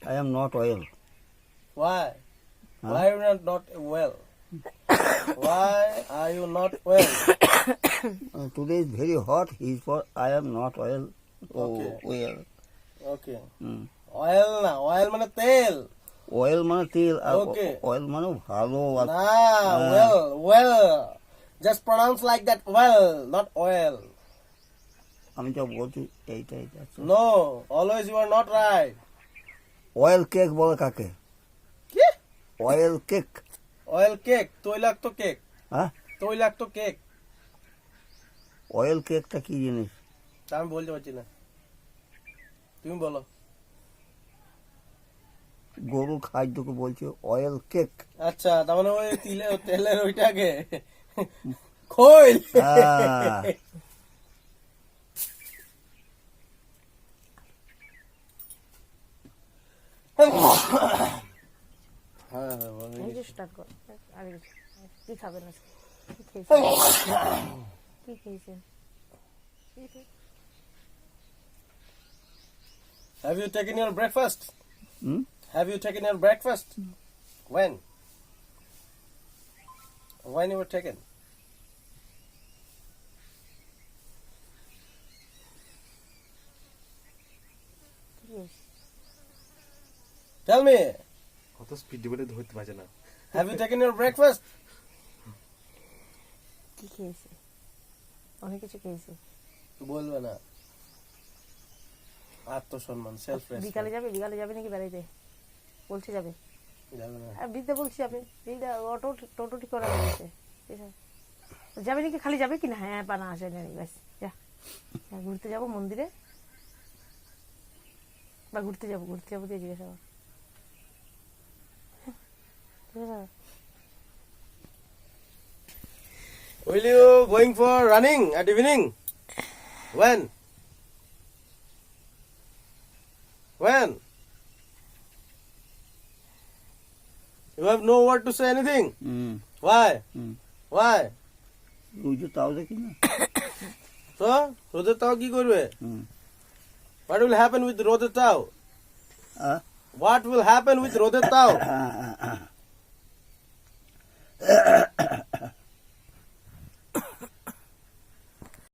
I am not well. Why? Huh? Why are you not well? Why are you not well? Today is very hot. He is for I am not well. Oh, Okay. well. Okay. Hmm. Oil na, oil মানে তেল। Oil মানে তেল আর Okay. oil মানে ভালো আর না, well. Just pronounce like that, well, not oil. আমি যা বলছি এইটাই আছে। No, always you are not right. Oil cake বলে কাকে? কি? Oil cake. Oil cake, তৈলাক্ত কেক। হ্যাঁ, তৈলাক্ত কেক। অয়েল কেকটা কি জিনিস? তা আমি বলতে পারছি না। তুমি বলো। গরুর খাদ্যকে বলছে অয়েল কেক। আচ্ছা, তার মানে ওই তেলের ওইটাকে খৈল। হ্যাঁ। এই যে স্টার্ট কর আগে কি খাবেন আজকে কি খেয়েছেন কি খেয়েছেন Have you taken your breakfast? Hmm? Have you taken your breakfast? When? When you were taken? Tell me, কত স্পিড বলে ধরতে পারছে না। have you taken your breakfast? কি খেয়েছে অনেক কিছু খেয়েছে বলবে না। আত্মসম্মান, সেলফ বিকালে রেসপেক্ট। যাবে নাকি বেড়াইতে বলছে যাবে যাবে না। আর বিদ্যা বলছি যাবে বিদ্যা টোটো ঠিক করা হয়েছে যাবে নাকি খালি যাবে কিনা হ্যাঁ পানা আসে না ব্যাস যা ঘুরতে যাবো মন্দিরে বা ঘুরতে যাবো দিয়ে জিজ্ঞাসা কর Will you going for running at evening? When? When? You have no word to say anything. Hmm, Why? Hmm. Why? রুজু তাও দেখি না। So, রোদের তাও কি করবে? হুম। What will happen with রোদের তাও? আহ? What will happen with রোদের তাও?